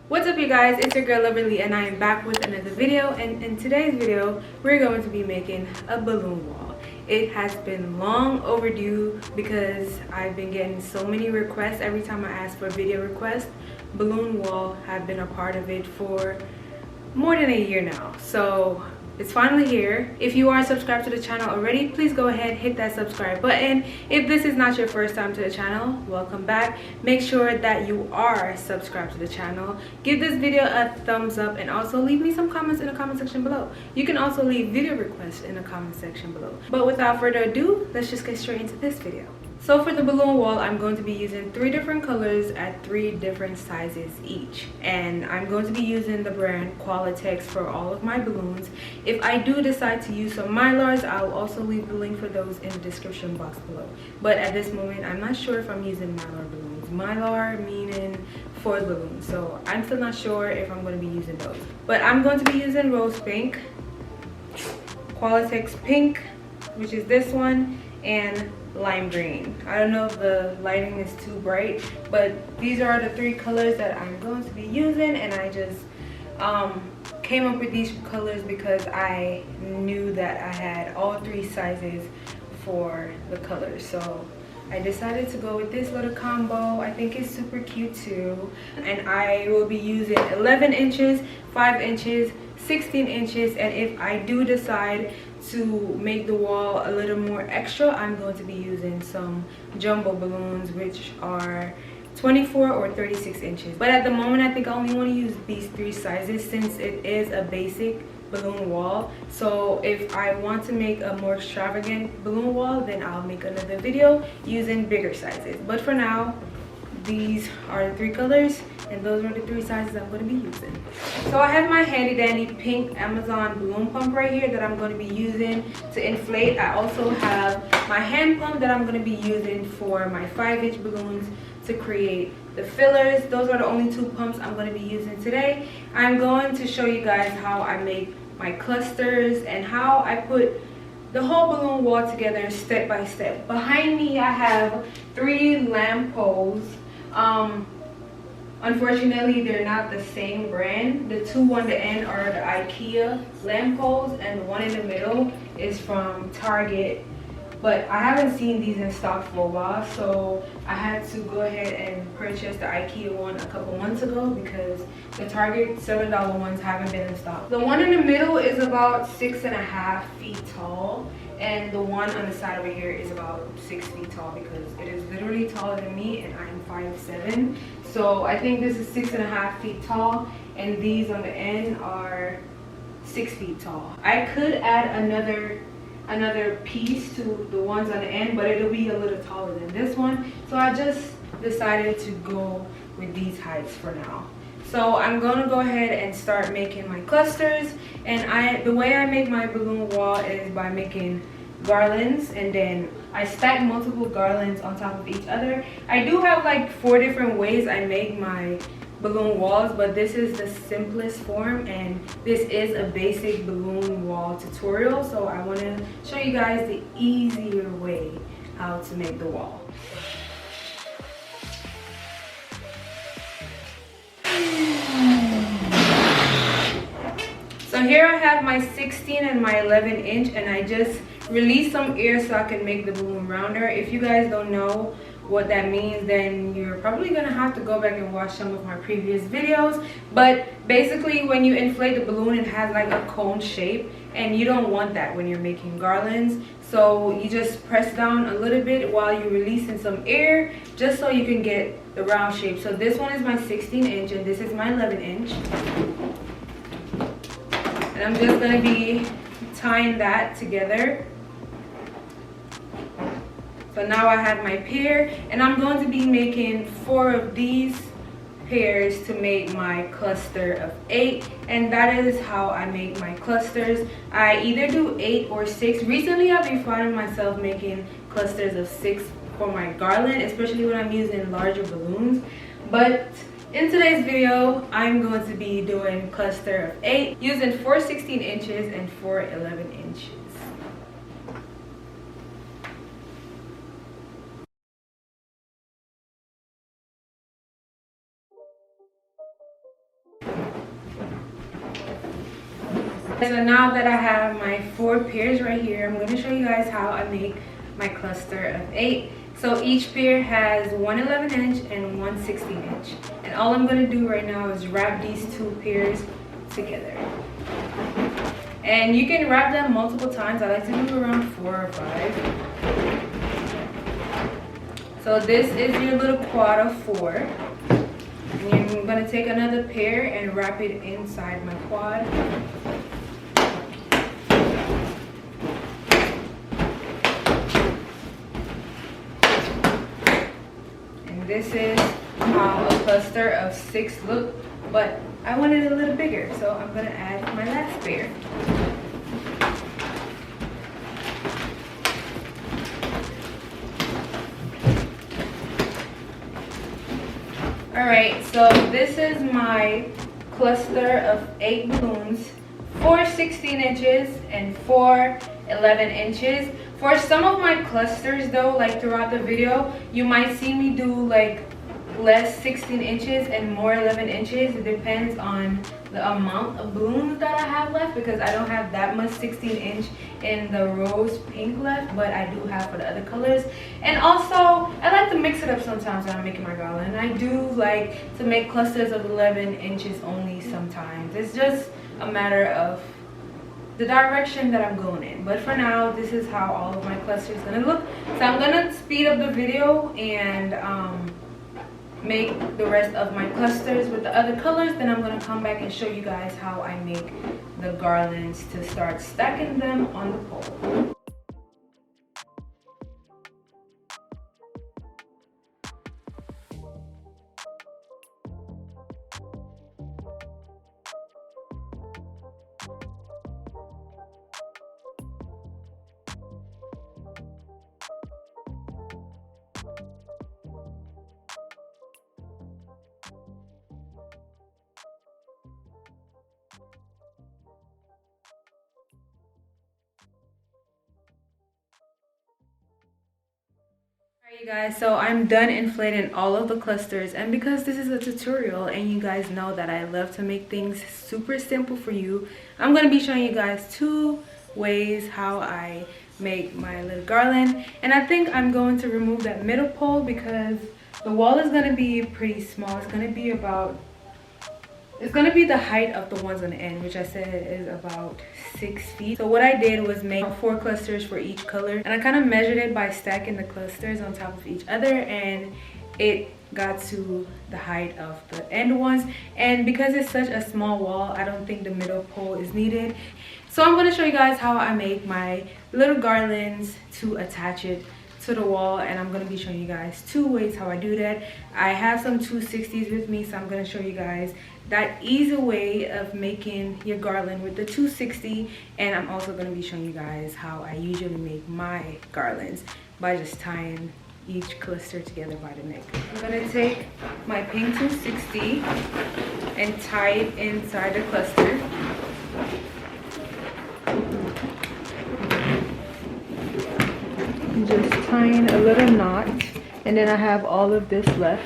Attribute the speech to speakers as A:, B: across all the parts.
A: What's up, you guys? It's your girl Loverlee, and I am back with another video. And in today's video, we're going to be making a balloon wall. It has been long overdue because I've been getting so many requests. Every time I ask for a video request, balloon wall have been a part of it for more than a year now. So it's finally here. If you are subscribed to the channel already, please go ahead, hit that subscribe button. If this is not your first time to the channel, welcome back. Make sure that you are subscribed to the channel. Give this video a thumbs up and also leave me some comments in the comment section below. You can also leave video requests in the comment section below. But without further ado, let's just get straight into this video. So for the balloon wall, I'm going to be using 3 different colors at 3 different sizes each. And I'm going to be using the brand Qualatex for all of my balloons. If I do decide to use some Mylars, I'll also leave the link for those in the description box below. But at this moment, I'm not sure if I'm using Mylar balloons. Mylar meaning foil balloons. So I'm still not sure if I'm going to be using those. But I'm going to be using rose pink, Qualatex pink, which is this one, and lime green. I don't know if the lighting is too bright, but these are the 3 colors that I'm going to be using, and I just came up with these colors because I knew that I had all 3 sizes for the colors. So I decided to go with this little combo. I think it's super cute too, and I will be using 11 inches, 5 inches, 16 inches, and if I do decide to make the wall a little more extra, I'm going to be using some jumbo balloons, which are 24 or 36 inches. But at the moment, I think I only want to use these 3 sizes since it is a basic balloon wall. So if I want to make a more extravagant balloon wall, then I'll make another video using bigger sizes. But for now, these are the 3 colors, and those are the 3 sizes I'm going to be using. So I have my handy dandy pink Amazon balloon pump right here that I'm going to be using to inflate. I also have my hand pump that I'm going to be using for my 5-inch balloons to create the fillers. Those are the only 2 pumps I'm going to be using today. I'm going to show you guys how I make my clusters and how I put the whole balloon wall together step by step. Behind me, I have 3 lamp poles. Unfortunately, they're not the same brand. The 2 on the end are the IKEA lamp poles, and the one in the middle is from Target. But I haven't seen these in stock for a while, so I had to go ahead and purchase the IKEA one a couple months ago because the Target $7 ones haven't been in stock. The one in the middle is about 6.5 feet tall, and the one on the side over here is about 6 feet tall because it is literally taller than me, and I'm 5'7". So I think this is 6.5 feet tall, and these on the end are 6 feet tall. I could add another piece to the ones on the end, but it'll be a little taller than this one. So I just decided to go with these heights for now. So I'm gonna go ahead and start making my clusters, and the way I make my balloon wall is by making garlands, and then I stack multiple garlands on top of each other. I do have like 4 different ways I make my balloon walls, but this is the simplest form, and this is a basic balloon wall tutorial, so I want to show you guys the easier way how to make the wall. So here I have my 16 and my 11 inch, and I just released some air so I can make the balloon rounder. If you guys don't know what that means, then you're probably gonna have to go back and watch some of my previous videos. But basically, when you inflate the balloon, it has like a cone shape, and you don't want that when you're making garlands. So you just press down a little bit while you're releasing some air, just so you can get the round shape. So this one is my 16 inch, and this is my 11 inch. And I'm just gonna be tying that together. So now I have my pair, and I'm going to be making 4 of these pairs to make my cluster of 8, and that is how I make my clusters. I either do 8 or 6. Recently I've been finding myself making clusters of 6 for my garland, especially when I'm using larger balloons. But in today's video, I'm going to be doing cluster of 8 using 4 16 inches and 4 11 inches. So now that I have my 4 pairs right here, I'm going to show you guys how I make my cluster of 8. So each pair has one 11-inch and one 16-inch. And all I'm going to do right now is wrap these 2 pairs together. And you can wrap them multiple times. I like to do around 4 or 5. So this is your little quad of 4. And I'm going to take another pair and wrap it inside my quad. This is how a cluster of 6 look, but I want it a little bigger, so I'm gonna add my last pair. Alright, so this is my cluster of 8 balloons, 4 16 inches and 4 11 inches. For some of my clusters though, like throughout the video, you might see me do like less 16 inches and more 11 inches. It depends on the amount of balloons that I have left, because I don't have that much 16 inch in the rose pink left, but I do have for the other colors. And also, I like to mix it up sometimes when I'm making my garland. I do like to make clusters of 11 inches only sometimes. It's just a matter of the direction that I'm going in. But for now, this is how all of my clusters is gonna look. So I'm gonna speed up the video and make the rest of my clusters with the other colors. Then I'm gonna come back and show you guys how I make the garlands to start stacking them on the pole. Alright you guys, so I'm done inflating all of the clusters, and because this is a tutorial and you guys know that I love to make things super simple for you, I'm going to be showing you guys 2 ways how I make my little garland. And I think I'm going to remove that middle pole because the wall is going to be pretty small. It's going to be the height of the ones on the end, which I said is about 6 feet. So what I did was make 4 clusters for each color, and I kind of measured it by stacking the clusters on top of each other, and it got to the height of the end ones. And because it's such a small wall, I don't think the middle pole is needed. So I'm going to show you guys how I make my little garlands to attach it to the wall, and I'm going to be showing you guys 2 ways how I do that. I have some 260s with me, so I'm going to show you guys that easy way of making your garland with the 260, and I'm also going to be showing you guys how I usually make my garlands by just tying each cluster together by the neck. I'm going to take my pink 260 and tie it inside the cluster. Just tying a little knot, and then I have all of this left,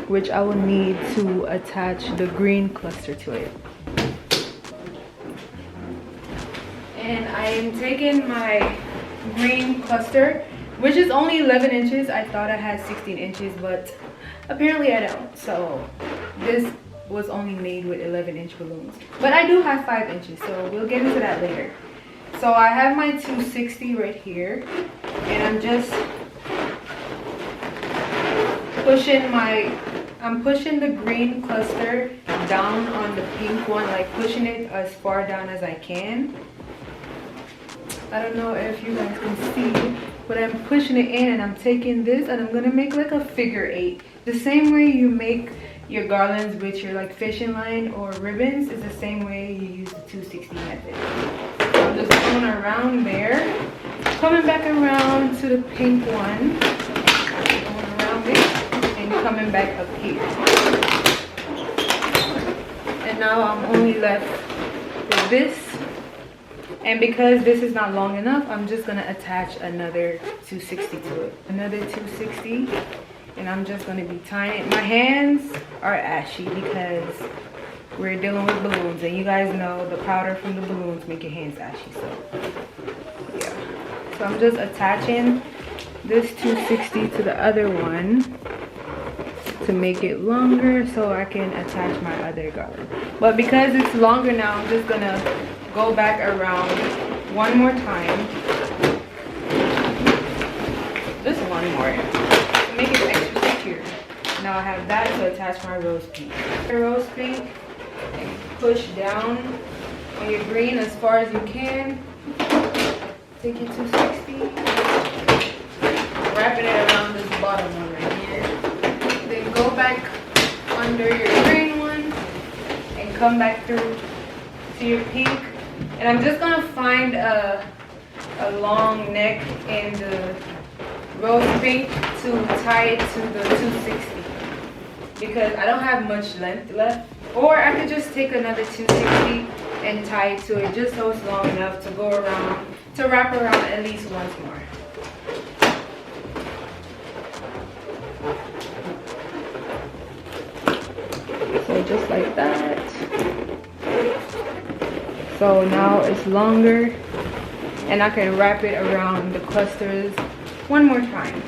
A: which I will need to attach the green cluster to it. And I am taking my green cluster, which is only 11 inches. I thought I had 16 inches, but apparently I don't. So this was only made with 11-inch balloons. But I do have 5 inches, so we'll get into that later. So I have my 260 right here, and I'm just pushing the green cluster down on the pink one, like pushing it as far down as I can. I don't know if you guys can see, but I'm pushing it in, and I'm taking this and I'm gonna make like a figure 8. The same way you make your garlands with your like fishing line or ribbons is the same way you use the 260 method. So I'm just going around there, coming back around to the pink one, going around it, and coming back up here. And now I'm only left with this. And because this is not long enough, I'm just gonna attach another 260 to it. Another 260, and I'm just gonna be tying it. My hands are ashy because we're dealing with balloons, and you guys know the powder from the balloons make your hands ashy. So yeah, so I'm just attaching this 260 to the other one to make it longer so I can attach my other garland. But because it's longer now, I'm just gonna go back around one more time. Just one more to make it extra secure. Now I have that to attach my rose pink. The rose pink, and push down on your green as far as you can. Take your 260, wrapping it around this bottom one right here. Then go back under your green one and come back through to your pink. And I'm just gonna find a long neck in the rose pink to tie it to the 260 because I don't have much length left. Or I could just take another 260 and tie it to it just so it's long enough to go around, to wrap around at least once more. So just like that. So now it's longer and I can wrap it around the clusters one more time.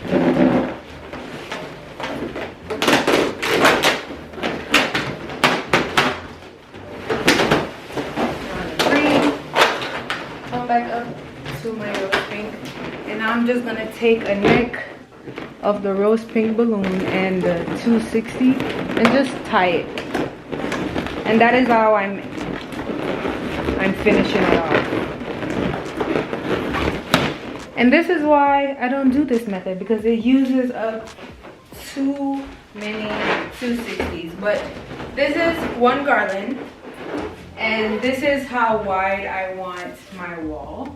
A: Come back up to my rose pink, and now I'm just gonna take a neck of the rose pink balloon and the 260 and just tie it. And that is how I'm finishing it off. And this is why I don't do this method, because it uses up too many 260s. But this is one garland, and this is how wide I want my wall.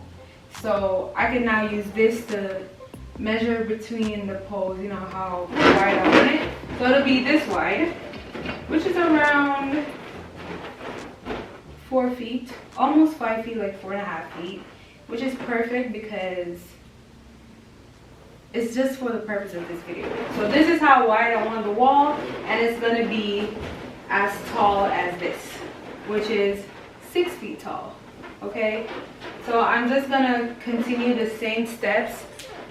A: So I can now use this to measure between the poles, you know how wide I want it. So it'll be this wide, which is around 4 feet, almost 5 feet, like 4.5 feet, which is perfect because it's just for the purpose of this video. So this is how wide I want the wall, and it's gonna be as tall as this, which is 6 feet tall. Okay, so I'm just gonna continue the same steps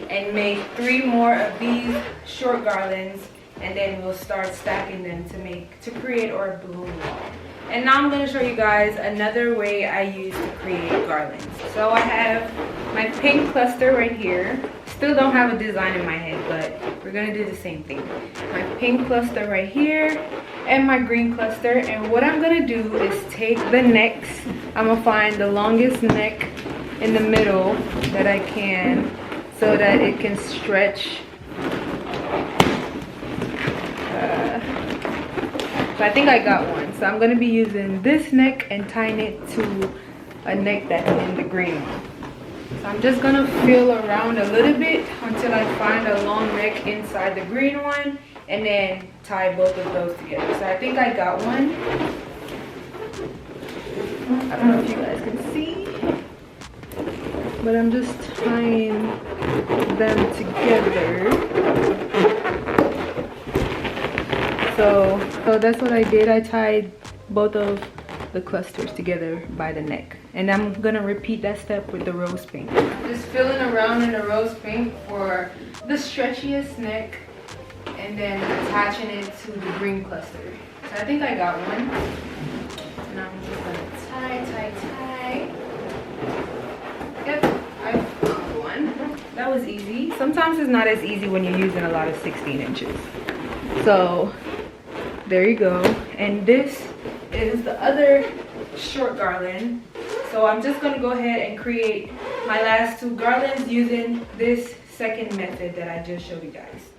A: and make 3 more of these short garlands, and then we'll start stacking them to create our balloon wall. And now I'm going to show you guys another way I use to create garlands. So I have my pink cluster right here. Still don't have a design in my head, but we're going to do the same thing. My pink cluster right here and my green cluster. And what I'm going to do is take the necks. I'm going to find the longest neck in the middle that I can so that it can stretch. So I think I got one. So I'm going to be using this neck and tying it to a neck that's in the green one. So I'm just going to feel around a little bit until I find a long neck inside the green one, and then tie both of those together. So I think I got one. I don't know if you guys can see, but I'm just tying them together. So that's what I did. I tied both of the clusters together by the neck. And I'm gonna repeat that step with the rose pink. Just filling around in the rose pink for the stretchiest neck and then attaching it to the green cluster. So I think I got one. And I'm just gonna tie. Yep, I found one. That was easy. Sometimes it's not as easy when you're using a lot of 16 inches. So there you go. And this is the other short garland. So I'm just gonna go ahead and create my last 2 garlands using this second method that I just showed you guys.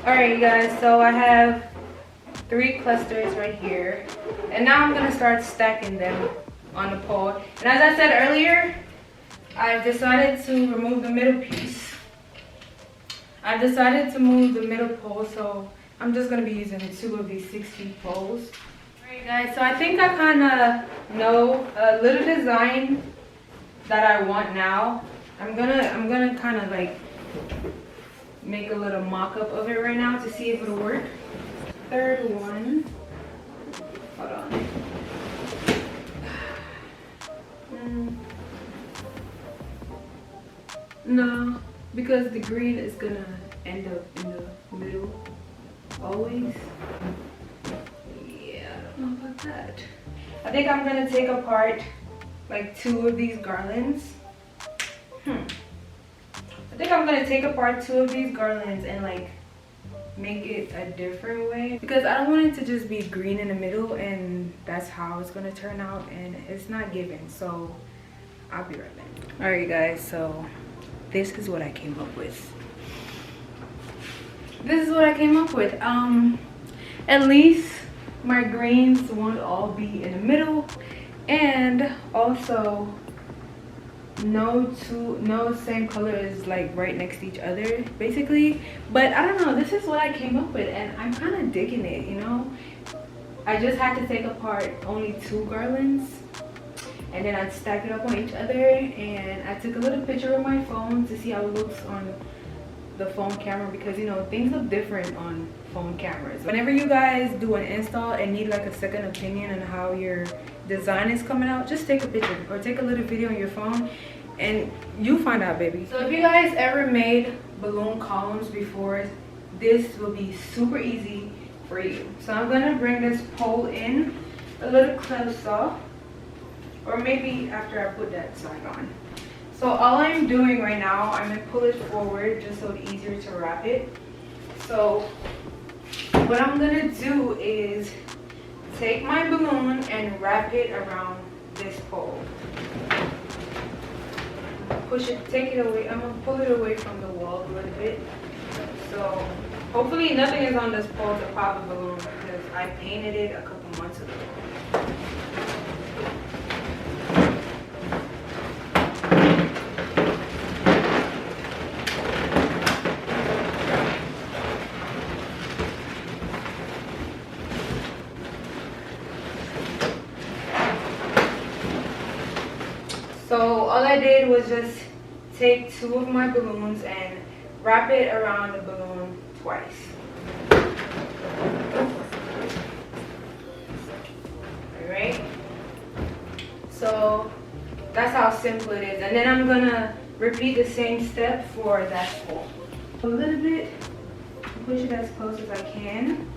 A: Alright, you guys, so I have 3 clusters right here, and now I'm gonna start stacking them on the pole. And as I said earlier, I've decided to remove the middle piece. I've decided to move the middle pole, so I'm just gonna be using 2 of these 6 feet poles. Alright, Guys, so I think I kind of know a little design that I want now. I'm gonna kind of like make a little mock-up of it right now to see if it'll work. Third one, hold on. No, because the green is gonna end up in the middle always. Yeah, I don't know about that. I think I'm gonna take apart like 2 of these garlands. I think I'm gonna take apart 2 of these garlands and like make it a different way, because I don't want it to just be green in the middle and that's how it's gonna turn out, and it's not given. So I'll be right back. All right guys, so this is what I came up with. At least my greens won't all be in the middle, and also no same color is like right next to each other basically. But I don't know, this is what I came up with and I'm kind of digging it, you know. I just had to take apart only 2 garlands and then I stacked it up on each other, and I took a little picture with my phone to see how it looks on the phone camera, because you know things look different on phone cameras. Whenever you guys do an install and need like a second opinion on how your design is coming out, just take a picture or take a little video on your phone and you find out, baby. So if you guys ever made balloon columns before, this will be super easy for you. So I'm gonna bring this pole in a little closer, or maybe after I put that side on. So all I'm doing right now, I'm gonna pull it forward just so it's easier to wrap it. So what I'm gonna do is take my balloon and wrap it around this pole. Push it, take it away. I'm gonna pull it away from the wall a little bit. So hopefully nothing is on this pole to pop a balloon, because I painted it a couple months ago. So all I did was just take 2 of my balloons and wrap it around the balloon twice. Alright? So that's how simple it is. And then I'm gonna repeat the same step for that pole. A little bit, push it as close as I can.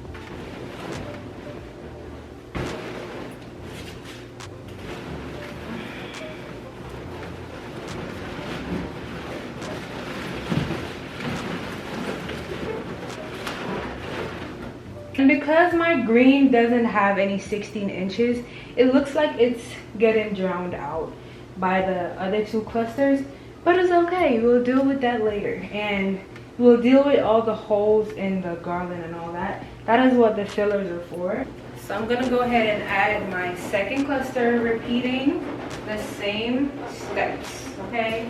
A: And because my green doesn't have any 16 inches, it looks like it's getting drowned out by the other 2 clusters, but it's okay. We'll deal with that later, and we'll deal with all the holes in the garland and all that. That is what the fillers are for. So I'm gonna go ahead and add my second cluster, repeating the same steps, okay?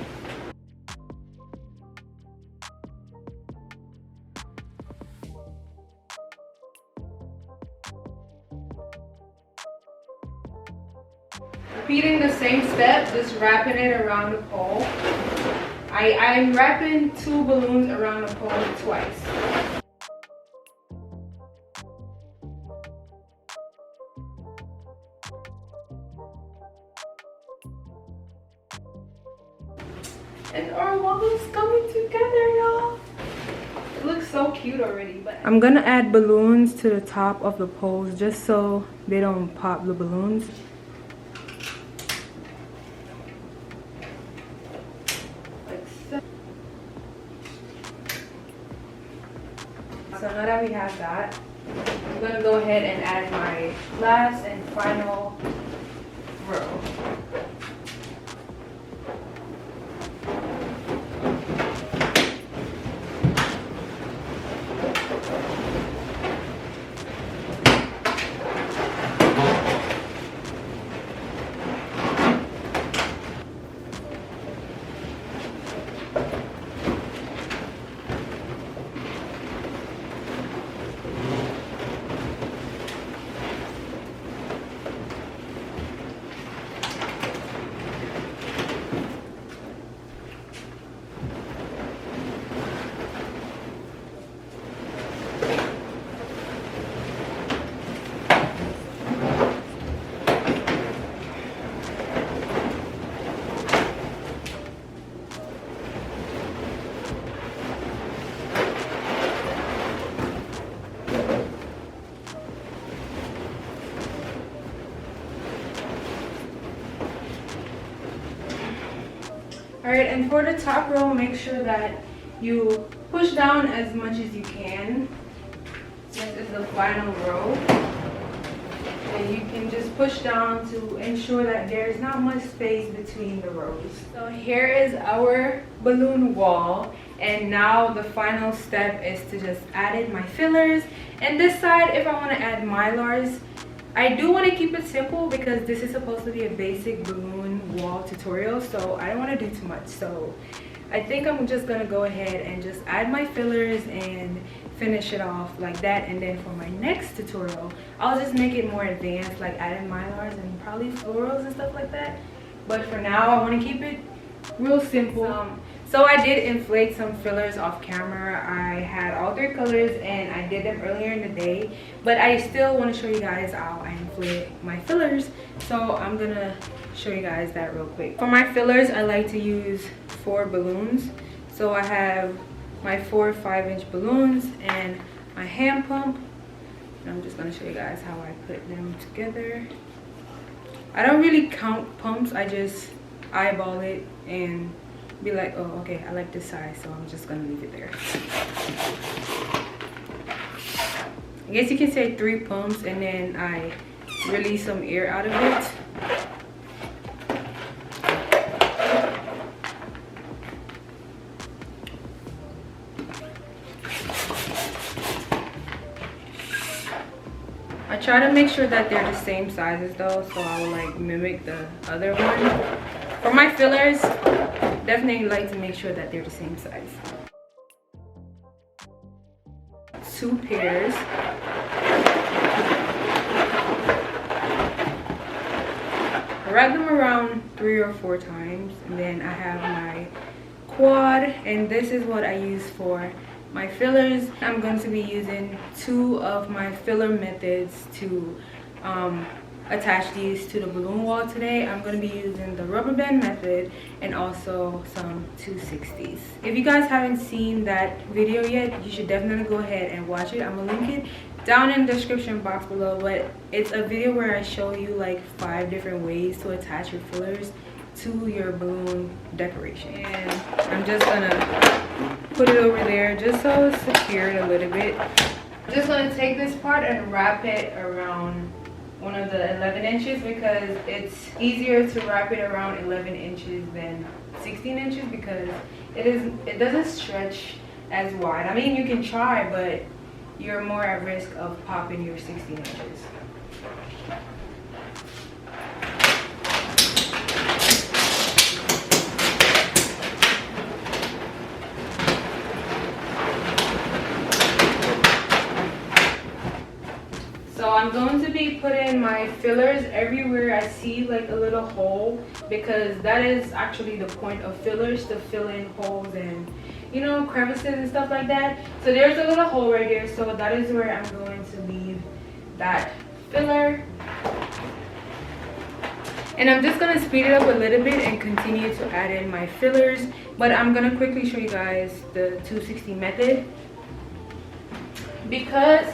A: Repeating the same step, just wrapping it around the pole. I'm wrapping 2 balloons around the pole twice. And our wall is coming together, y'all. It looks so cute already. But I'm gonna add balloons to the top of the poles just so they don't pop the balloons. So now that we have that, I'm gonna go ahead and add my last and final row. All right, and for the top row, make sure that you push down as much as you can. This is the final row. And you can just push down to ensure that there's not much space between the rows. So here is our balloon wall. And now the final step is to just add in my fillers and decide if I want to add mylars. I do want to keep it simple because this is supposed to be a basic balloon wall tutorial, so I don't want to do too much. So I think I'm just gonna go ahead and just add my fillers and finish it off like that. And then for my next tutorial, I'll just make it more advanced, like adding mylars and probably florals and stuff like that. But for now, I want to keep it real simple. So I did inflate some fillers off camera. I had all 3 colors and I did them earlier in the day, but I still want to show you guys how I inflate my fillers. So I'm gonna show you guys that real quick. For my fillers, I like to use 4 balloons. So I have my 4 5-inch balloons and my hand pump. And I'm just gonna show you guys how I put them together. I don't really count pumps, I just eyeball it and be like, oh, okay, I like this size, so I'm just gonna leave it there. I guess you can say 3 pumps, and then I release some air out of it. I try to make sure that they're the same sizes though, so I will like mimic the other one. For my fillers, definitely like to make sure that they're the same size. 2 pairs. I wrap them around 3 or 4 times, and then I have my quad, and this is what I use for my fillers. I'm going to be using 2 of my filler methods to attach these to the balloon wall today. I'm going to be using the rubber band method and also some 260s. If you guys haven't seen that video yet, you should definitely go ahead and watch it. I'm going to link it down in the description box below, but it's a video where I show you like 5 different ways to attach your fillers to your balloon decoration. And I'm just gonna put it over there just so it's secured a little bit. I'm just gonna take this part and wrap it around one of the 11 inches because it's easier to wrap it around 11 inches than 16 inches because it doesn't stretch as wide. I mean, you can try, but you're more at risk of popping your 16 inches. So I'm going to be putting my fillers everywhere I see like a little hole, because that is actually the point of fillers, to fill in holes and, you know, crevices and stuff like that. So there's a little hole right there, so that is where I'm going to leave that filler. And I'm just going to speed it up a little bit and continue to add in my fillers, but I'm going to quickly show you guys the 260 method because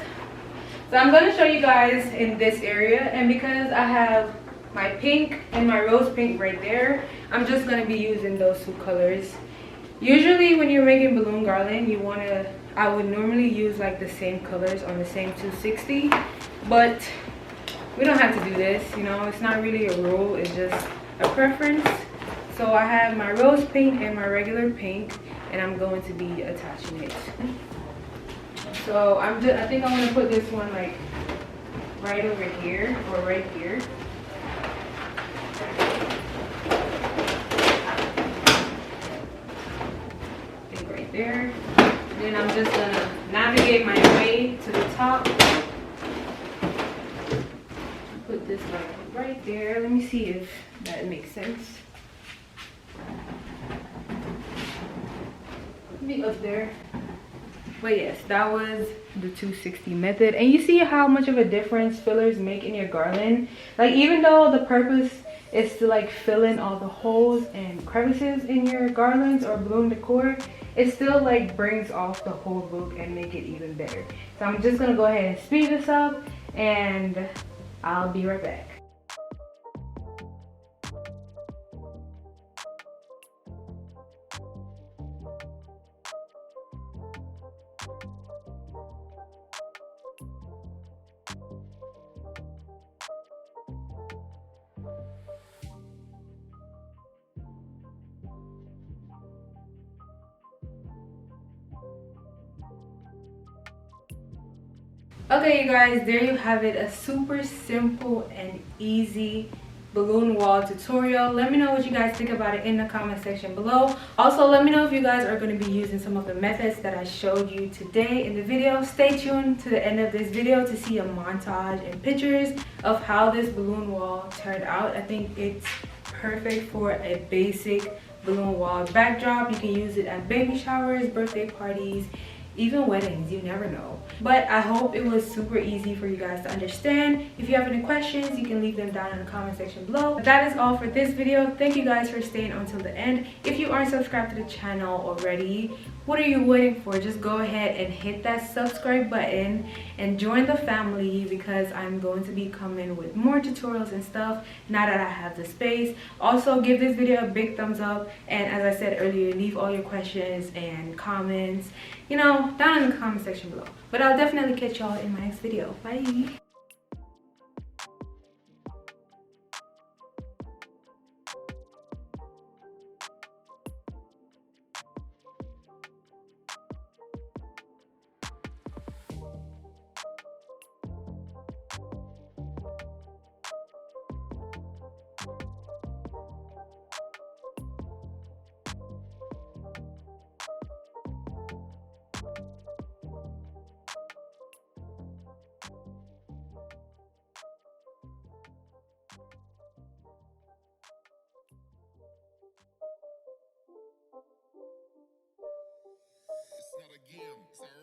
A: so I'm going to show you guys in this area, and because I have my pink and my rose pink right there, I'm just going to be using those 2 colors. Usually when you're making balloon garland, I would normally use like the same colors on the same 260, but we don't have to do this, you know, it's not really a rule, it's just a preference. So I have my rose pink and my regular pink, and I'm going to be attaching it. So I think I'm gonna put this one like right over here or right here. I think right there. And then I'm just gonna navigate my way to the top. Put this like right there. Let me see if that makes sense. Be up there. But yes, that was the 260 method, and you see how much of a difference fillers make in your garland. Like, even though the purpose is to like fill in all the holes and crevices in your garlands or balloon decor, it still like brings off the whole look and make it even better. So I'm just gonna go ahead and speed this up, and I'll be right back. Okay, you guys, there you have it. A super simple and easy balloon wall tutorial. Let me know what you guys think about it in the comment section below. Also, let me know if you guys are going to be using some of the methods that I showed you today in the video. Stay tuned to the end of this video to see a montage and pictures of how this balloon wall turned out. I think it's perfect for a basic balloon wall backdrop. You can use it at baby showers, birthday parties, even weddings, you never know. But I hope it was super easy for you guys to understand. If you have any questions, you can leave them down in the comment section below. But that is all for this video. Thank you guys for staying until the end. If you aren't subscribed to the channel already, what are you waiting for? Just go ahead and hit that subscribe button and join the family, because I'm going to be coming with more tutorials and stuff now that I have the space. Also, give this video a big thumbs up, and as I said earlier, leave all your questions and comments, you know, down in the comment section below. But I'll definitely catch y'all in my next video. Bye.
B: It's not a game, it's a